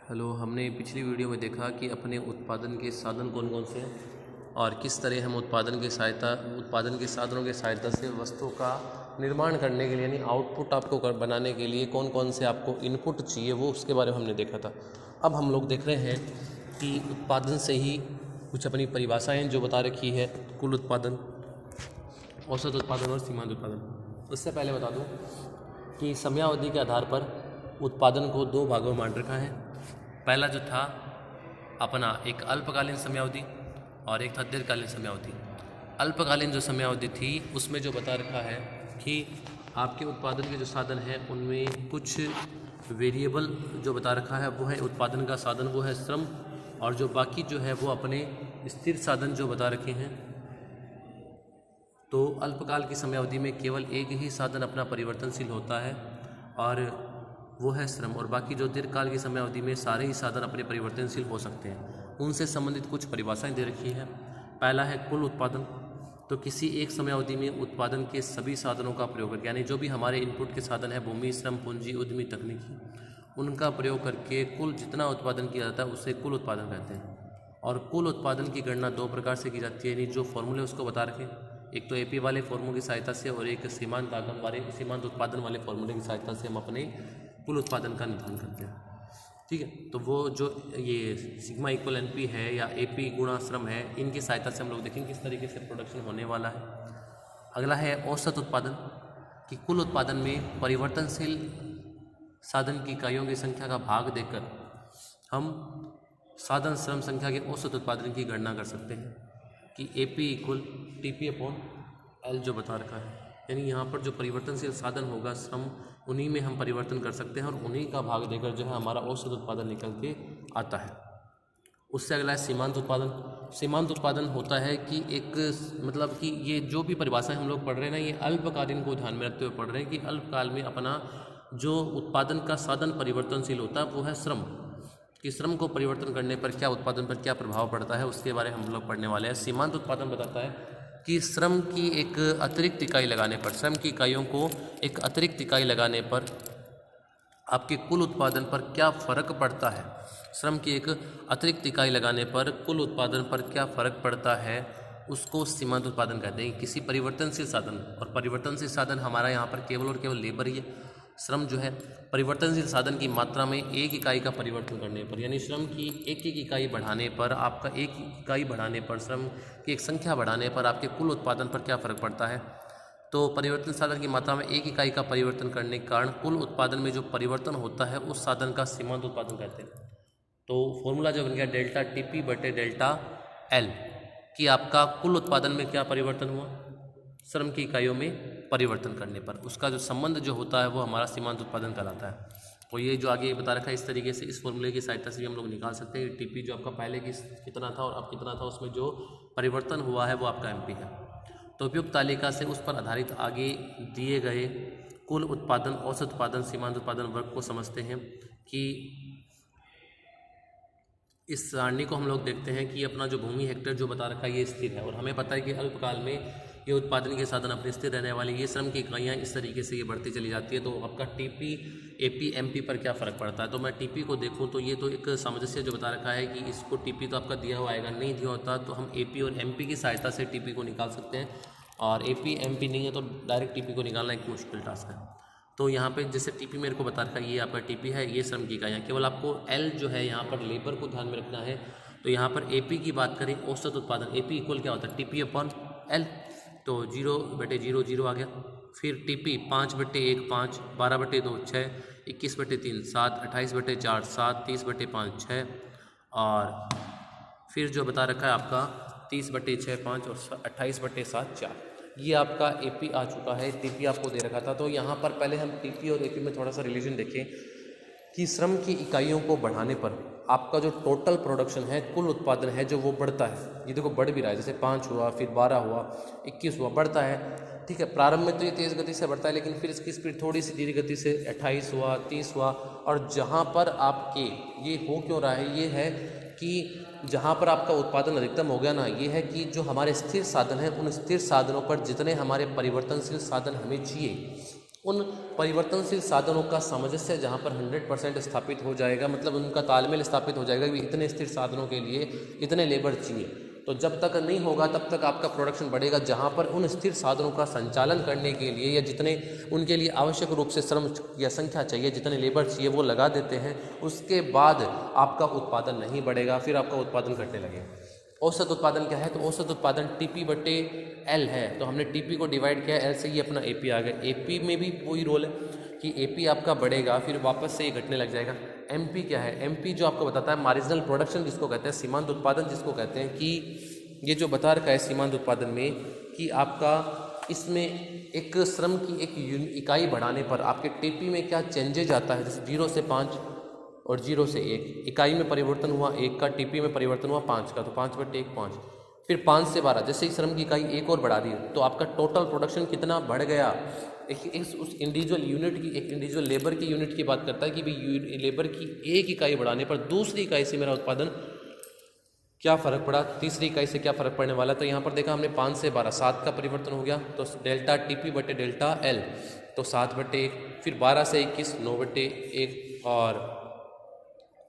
Hello, हमने पिछली video में देखा कि अपने उत्पादन के साधन कौन कौन से हैं और किस तरह हम उत्पादन के साधनों की सहायता से वस्तु का निर्माण करने के लिए यानी आउटपुट आपको बनाने के लिए कौन कौन से आपको इनपुट चाहिए वो उसके बारे में हमने देखा था। अब हम लोग देख रहे हैं कि उत्पादन से ही कुछ अपनी परिभाषाएं जो बता रखी है, कुल उत्पादन, औसत उत्पादन और सीमांत उत्पादन। उससे पहले बता दूं कि समयावधि के आधार पर उत्पादन को दो भागों में बांट रखा है। पहला जो था अपना एक अल्पकालीन समयावधि और एक था दीर्घकालीन समयावधि। अल्पकालीन जो समयावधि थी उसमें जो बता रखा है कि आपके उत्पादन के जो साधन हैं उनमें कुछ वेरिएबल जो बता रखा है वो है उत्पादन का साधन, वो है श्रम, और जो बाकी जो है वो अपने स्थिर साधन जो बता रखे हैं। तो अल्पकाल की समयावधि में केवल एक ही साधन अपना परिवर्तनशील होता है और वो है श्रम, और बाकी जो दीर्घकाल की समयावधि में सारे ही साधन अपने परिवर्तनशील हो सकते हैं। उनसे संबंधित कुछ परिभाषाएं दे रखी हैं। पहला है कुल उत्पादन। तो किसी एक समयावधि में उत्पादन के सभी साधनों का प्रयोग करके, यानी जो भी हमारे इनपुट के साधन है, भूमि, श्रम, पूंजी, उद्यमी, तकनीकी, उनका प्रयोग करके कुल जितना उत्पादन किया जाता है उसे कुल उत्पादन कहते हैं। और कुल उत्पादन की गणना दो प्रकार से की जाती है, यानी जो फॉर्मूले उसको बता रखे, एक तो एपी वाले फॉर्मूले की सहायता से और एक सीमांत उत्पादन वाले फॉर्मूले की सहायता से हम अपने कुल उत्पादन का निर्धारण करते हैं। ठीक है, तो वो जो ये सिग्मा इक्वल एनपी है या एपी गुणा श्रम है, इनकी सहायता से हम लोग देखेंगे किस तरीके से प्रोडक्शन होने वाला है। अगला है औसत उत्पादन, कि कुल उत्पादन में परिवर्तनशील साधन की इकाइयों की संख्या का भाग देकर हम साधन श्रम संख्या के औसत उत्पादन की गणना कर सकते हैं कि AP equal TP upon L जो बता रखा है। यानी यहाँ पर जो परिवर्तनशील साधन होगा श्रम, उन्हीं में हम परिवर्तन कर सकते हैं और उन्हीं का भाग देकर जो है हमारा औसत उत्पादन निकल के आता है। उससे अगला है सीमांत उत्पादन। सीमांत उत्पादन होता है कि एक मतलब कि ये जो भी परिभाषाएं हम लोग पढ़ रहे हैं ना, ये अल्पकालीन को ध्यान में रखते हुए पढ़ रहे हैं कि अल्पकाल में अपना जो उत्पादन का साधन परिवर्तनशील होता है वो है श्रम, कि श्रम को परिवर्तन करने पर क्या उत्पादन पर क्या प्रभाव पड़ता है उसके बारे में हम लोग पढ़ने वाले हैं। सीमांत उत्पादन बताता है कि श्रम की एक अतिरिक्त इकाई लगाने पर, श्रम की इकाइयों को एक अतिरिक्त इकाई लगाने पर आपके कुल उत्पादन पर क्या फ़र्क पड़ता है। श्रम की एक अतिरिक्त इकाई लगाने पर कुल उत्पादन पर क्या फ़र्क पड़ता है, उसको सीमांत उत्पादन कहते हैं। किसी परिवर्तनशील साधन, और परिवर्तनशील साधन हमारा यहाँ पर केवल और केवल लेबर ही है। श्रम जो है परिवर्तनशील साधन की मात्रा में एक इकाई का परिवर्तन करने पर, यानी श्रम की एक इकाई बढ़ाने पर, आपका एक इकाई बढ़ाने पर, श्रम की एक संख्या बढ़ाने पर आपके कुल उत्पादन पर क्या फ़र्क पड़ता है। तो परिवर्तन साधन की मात्रा में एक इकाई का परिवर्तन करने के कारण कुल उत्पादन में जो परिवर्तन होता है उस साधन का सीमांत उत्पादन कहते हैं। तो फॉर्मूला जो बन गया डेल्टा टीपी बटे डेल्टा एल, कि आपका कुल उत्पादन में क्या परिवर्तन हुआ, श्रम की इकाइयों में परिवर्तन करने पर, उसका जो संबंध जो होता है वो हमारा सीमांत उत्पादन कहलाता है। तो ये जो आगे बता रखा है इस तरीके से, इस फॉर्मूले की सहायता से भी हम लोग निकाल सकते हैं टीपी जो आपका पहले कितना था और अब कितना था, उसमें जो परिवर्तन हुआ है वो आपका एमपी है। तो उपयुक्त तालिका से उस पर आधारित आगे दिए गए कुल उत्पादन, औसत उत्पादन, सीमांत उत्पादन वर्ग को समझते हैं कि इस सारणी को हम लोग देखते हैं कि अपना जो भूमि हेक्टेयर जो बता रखा है ये स्थिर है, और हमें पता है कि अल्पकाल में ये उत्पादन के साधन अपने स्थिर रहने वाले, ये श्रम की इकाइयाँ इस तरीके से ये बढ़ती चली जाती है। तो आपका टीपी एपी एमपी पर क्या फ़र्क पड़ता है। तो मैं टीपी को देखूँ तो ये तो एक सामंजस्य जो बता रखा है कि इसको टीपी तो आपका दिया हुआ आएगा, नहीं दिया होता तो हम एपी और एमपी की सहायता से टीपी को निकाल सकते हैं, और एपी एमपी नहीं है तो डायरेक्ट टीपी को निकालना एक मुश्किल टास्क है। तो यहाँ पे जैसे टीपी मेरे को बता रखा है, ये आपका टीपी है, ये श्रम की इकाइयाँ, केवल आपको एल जो है यहाँ पर लेबर को ध्यान में रखना है। तो यहाँ पर एपी की बात करें, औसत उत्पादन, एपी इक्वल क्या होता है टीपी अपॉन एल, तो 0/0 आ गया। फिर टीपी 5/1 5, 12/2 6, 21/3 7, 28/4 7, 30/5 6, और फिर जो बता रखा है आपका 30/6 5 और 28/7 4, ये आपका एपी आ चुका है। टीपी आपको दे रखा था। तो यहाँ पर पहले हम टीपी और एपी में थोड़ा सा रिलेशन देखें कि श्रम की इकाइयों को बढ़ाने पर आपका जो टोटल प्रोडक्शन है, कुल उत्पादन है जो वो बढ़ता है। ये देखो बढ़ भी रहा है, जैसे 5 हुआ, फिर 12 हुआ, 21 हुआ, बढ़ता है। ठीक है, प्रारंभ में तो ये तेज़ गति से बढ़ता है, लेकिन फिर इसकी स्पीड थोड़ी सी धीरे गति से 28 हुआ, 30 हुआ, और जहाँ पर आपके ये हो क्यों रहा है, ये है कि जहाँ पर आपका उत्पादन अधिकतम हो गया ना, ये है कि जो हमारे स्थिर साधन हैं उन स्थिर साधनों पर जितने हमारे परिवर्तनशील साधन हमें चाहिए उन परिवर्तनशील साधनों का सामंजस्य जहाँ पर 100% स्थापित हो जाएगा, मतलब उनका तालमेल स्थापित हो जाएगा कि इतने स्थिर साधनों के लिए इतने लेबर चाहिए, तो जब तक नहीं होगा तब तक आपका प्रोडक्शन बढ़ेगा। जहाँ पर उन स्थिर साधनों का संचालन करने के लिए या जितने उनके लिए आवश्यक रूप से श्रम या संख्या चाहिए, जितने लेबर चाहिए वो लगा देते हैं, उसके बाद आपका उत्पादन नहीं बढ़ेगा, फिर आपका उत्पादन घटने लगेगा। औसत उत्पादन क्या है? तो औसत उत्पादन TP/L है। तो हमने TP को डिवाइड किया, L से ही अपना AP आ गया। AP में भी वही रोल है कि AP आपका बढ़ेगा, फिर वापस से ये घटने लग जाएगा। MP क्या है? MP जो आपको बताता है मार्जिनल प्रोडक्शन, जिसको कहते हैं सीमांत उत्पादन, जिसको कहते हैं कि ये जो बता रखा है सीमांत उत्पादन में कि आपका इसमें एक श्रम की एक इकाई बढ़ाने पर आपके TP में क्या चेंजेज आता है। जैसे 0 से 5 और 0 से 1 इकाई में परिवर्तन हुआ 1 का, TP में परिवर्तन हुआ 5 का, तो 5/1 5। फिर 5 से 12, जैसे ही श्रम की इकाई एक और बढ़ा दी तो आपका टोटल प्रोडक्शन कितना बढ़ गया। उस इंडिविजुअल यूनिट की, एक इंडिविजुअल लेबर की यूनिट की बात करता है कि भाई लेबर की एक इकाई बढ़ाने पर दूसरी इकाई से मेरा उत्पादन क्या फ़र्क पड़ा, तीसरी इकाई से क्या फ़र्क पड़ने वाला। तो यहाँ पर देखा हमने 5 से 12 7 का परिवर्तन हो गया, तो डेल्टा TP/डेल्टा L, तो 7/1। फिर 12 से 21 9/1, और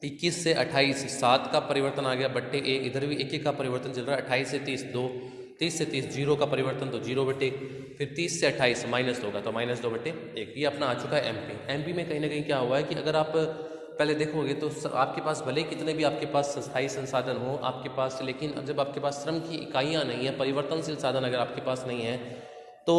21 से 28 7 का परिवर्तन आ गया बट्टे 1, इधर भी 1 का परिवर्तन चल रहा है। 28 से 30 2, 30 से 30 0 का परिवर्तन, तो 0/1। फिर 30 से 28 माइनस होगा, तो -2/1। ये अपना आ चुका है MP में। कहीं ना कहीं क्या हुआ है कि अगर आप पहले देखोगे तो आपके पास भले कितने भी आपके पास स्थायी संसाधन हो आपके पास, लेकिन जब आपके पास श्रम की इकाइयाँ नहीं है, परिवर्तनशील साधन अगर आपके पास नहीं है, तो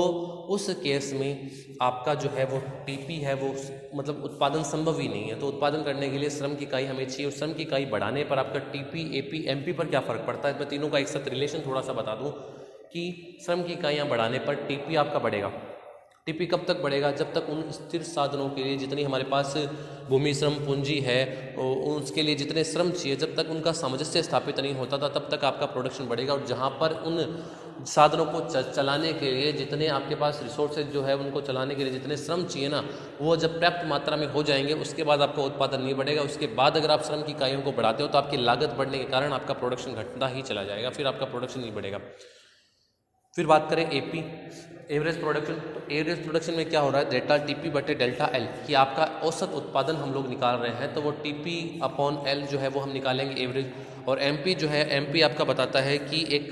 उस केस में आपका जो है वो TP है वो मतलब उत्पादन संभव ही नहीं है। तो उत्पादन करने के लिए श्रम की इकाई हमें चाहिए, और श्रम की इकाई बढ़ाने पर आपका TP, AP, MP पर क्या फ़र्क पड़ता है। मैं तीनों का एक साथ रिलेशन थोड़ा सा बता दूं कि श्रम की इकाइयाँ बढ़ाने पर TP आपका बढ़ेगा। TP कब तक बढ़ेगा? जब तक उन स्थिर साधनों के लिए जितनी हमारे पास भूमि श्रम पूंजी है उसके लिए जितने श्रम चाहिए, जब तक उनका सामंजस्य स्थापित नहीं होता था तब तक आपका प्रोडक्शन बढ़ेगा। और जहाँ पर उन साधनों को चलाने के लिए जितने आपके पास रिसोर्सेज जो है उनको चलाने के लिए जितने श्रम चाहिए ना, वो जब पर्याप्त मात्रा में हो जाएंगे उसके बाद आपका उत्पादन नहीं बढ़ेगा। उसके बाद अगर आप श्रम की इकाइयों को बढ़ाते हो तो आपकी लागत बढ़ने के कारण आपका प्रोडक्शन घटता ही चला जाएगा, फिर आपका प्रोडक्शन नहीं बढ़ेगा। फिर बात करें AP एवरेज प्रोडक्शन, तो एवरेज प्रोडक्शन में क्या हो रहा है? डेल्टा TP/डेल्टा L कि आपका औसत उत्पादन हम लोग निकाल रहे हैं, तो वो TP/L जो है वो हम निकालेंगे एवरेज। और MP जो है, MP आपका बताता है कि एक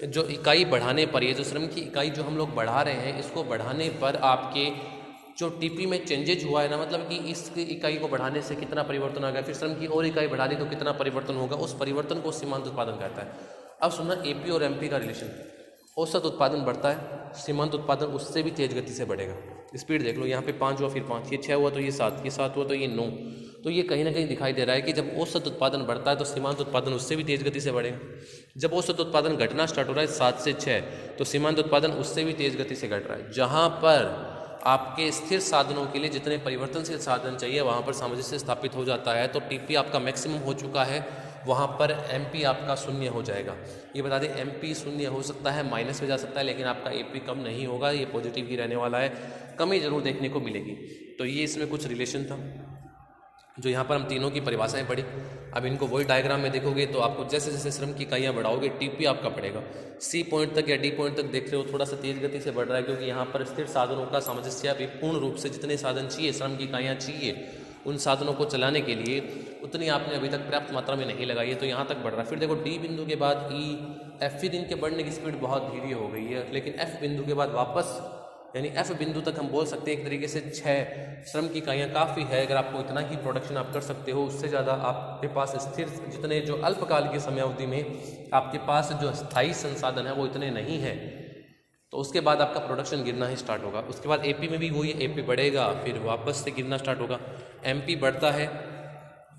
जो इकाई बढ़ाने पर, ये जो श्रम की इकाई जो हम लोग बढ़ा रहे हैं, इसको बढ़ाने पर आपके जो TP में चेंजेज हुआ है ना, मतलब कि इस इकाई को बढ़ाने से कितना परिवर्तन आ गया, फिर श्रम की और इकाई बढ़ा दी तो कितना परिवर्तन होगा, उस परिवर्तन को सीमांत उत्पादन कहता है। अब सुनना AP और MP का रिलेशन। औसत उत्पादन बढ़ता है, सीमांत उत्पादन उससे भी तेज गति से बढ़ेगा। स्पीड देख लो, यहाँ पे 5 हुआ, फिर 5, ये 6 हुआ तो ये 7, ये 7 हुआ तो ये 9। तो ये कहीं ना कहीं दिखाई दे रहा है कि जब औसत उत्पादन बढ़ता है तो सीमांत उत्पादन उससे भी तेज गति से बढ़ेगा। जब औसत उत्पादन घटना स्टार्ट हो रहा है 7 से 6, तो सीमांत उत्पादन उससे भी तेज गति से घट रहा है। जहाँ पर आपके स्थिर साधनों के लिए जितने परिवर्तनशील साधन चाहिए वहाँ पर सामंजस्य स्थापित हो जाता है, तो TP आपका मैक्सिमम हो चुका है, वहाँ पर MP आपका शून्य हो जाएगा। ये बता दें MP शून्य हो सकता है, माइनस में जा सकता है, लेकिन आपका AP कम नहीं होगा, ये पॉजिटिव ही रहने वाला है, कमी जरूर देखने को मिलेगी। तो ये इसमें कुछ रिलेशन था जो यहाँ पर हम तीनों की परिभाषाएं पढ़ी। अब इनको वही डायग्राम में देखोगे तो आपको जैसे जैसे श्रम की इकाइयाँ बढ़ाओगे TP आपका बढ़ेगा। C पॉइंट तक या D पॉइंट तक देख रहे हो थोड़ा सा तेज गति से बढ़ रहा है, क्योंकि यहाँ पर स्थिर साधनों का सामंजस्य भी पूर्ण रूप से जितने साधन चाहिए, श्रम की इकाइयाँ चाहिए, उन साधनों को चलाने के लिए उतनी आपने अभी तक पर्याप्त मात्रा में नहीं लगाई है, तो यहाँ तक बढ़ रहा है। फिर देखो D बिंदु के बाद E, F, फिर इनके बढ़ने की स्पीड बहुत धीरे हो गई है, लेकिन F बिंदु के बाद वापस, यानी F बिंदु तक हम बोल सकते हैं एक तरीके से 6 श्रम की इकाइयाँ काफ़ी है। अगर आपको इतना ही प्रोडक्शन आप कर सकते हो, उससे ज़्यादा आपके पास स्थिर जितने जो अल्पकाल की समयावधि में आपके पास जो स्थायी संसाधन है वो इतने नहीं है, तो उसके बाद आपका प्रोडक्शन गिरना ही स्टार्ट होगा। उसके बाद AP में भी वही, AP बढ़ेगा फिर वापस से गिरना स्टार्ट होगा। MP बढ़ता है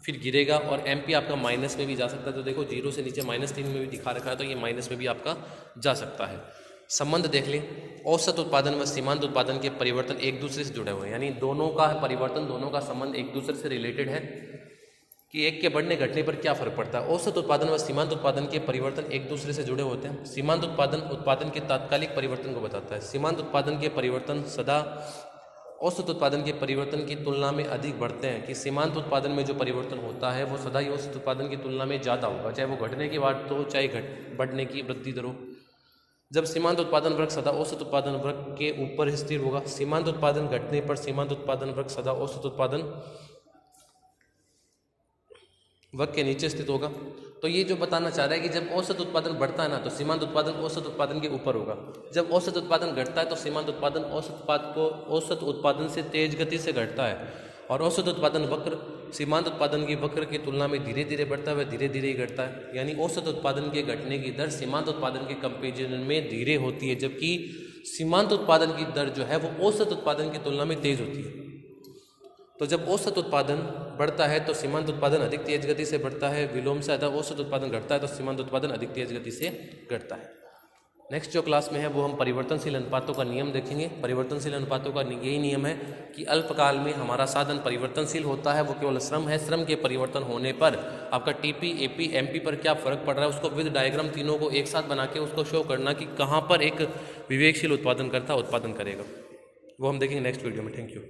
फिर गिरेगा, और MP आपका माइनस में भी जा सकता है। तो देखो 0 से नीचे -3 में भी दिखा रखा है, तो ये माइनस में भी आपका जा सकता है। संबंध देख लें, औसत उत्पादन व सीमांत उत्पादन के परिवर्तन एक दूसरे से जुड़े हुए हैं, यानी दोनों का परिवर्तन, दोनों का संबंध एक दूसरे से रिलेटेड है कि एक के बढ़ने घटने पर क्या फर्क पड़ता है। औसत उत्पादन व सीमांत उत्पादन के परिवर्तन एक दूसरे से जुड़े होते हैं। सीमांत उत्पादन के तात्कालिक परिवर्तन को बताता है। सीमांत उत्पादन के परिवर्तन सदा औसत उत्पादन के परिवर्तन की तुलना में अधिक बढ़ते हैं, कि सीमांत उत्पादन में जो परिवर्तन होता है वो सदा ही औसत उत्पादन की तुलना में ज़्यादा होगा, चाहे वो घटने की बात हो चाहे बढ़ने की वृद्धि दर हो। जब सीमांत उत्पादन वक्र सदा औसत उत्पादन वक्र के ऊपर स्थिर होगा, सीमांत उत्पादन घटने पर सीमांत उत्पादन वक्र सदा औसत उत्पादन वक्र के नीचे स्थित होगा। तो ये जो बताना चाह रहा है कि जब औसत उत्पादन बढ़ता है ना तो सीमांत उत्पादन औसत उत्पादन के ऊपर होगा, जब औसत उत्पादन घटता है तो सीमांत उत्पादन औसत उत्पादन से तेज गति से घटता है, और औसत उत्पादन वक्र सीमांत उत्पादन की वक्र की तुलना में धीरे धीरे बढ़ता है, वह धीरे धीरे ही घटता है। यानी औसत उत्पादन के घटने की दर सीमांत उत्पादन के कंपेरिजन में धीरे होती है, जबकि सीमांत उत्पादन की दर जो है वो औसत उत्पादन की तुलना में तेज होती है। तो जब औसत उत्पादन बढ़ता है तो सीमांत उत्पादन अधिक तेज गति से बढ़ता है, विलोम से अतः औसत उत्पादन घटता है तो सीमांत उत्पादन अधिक तेज गति से घटता है। नेक्स्ट जो क्लास में है वो हम परिवर्तनशील अनुपातों का नियम देखेंगे। परिवर्तनशील अनुपातों का यही नियम है कि अल्पकाल में हमारा साधन परिवर्तनशील होता है, वो केवल श्रम है। श्रम के परिवर्तन होने पर आपका टीपी, एपी, एमपी पर क्या फर्क पड़ रहा है उसको विद डायग्राम तीनों को एक साथ बना के उसको शो करना कि कहाँ पर एक विवेकशील उत्पादन करता उत्पादन करेगा, वो हम देखेंगे नेक्स्ट वीडियो में। Thank you.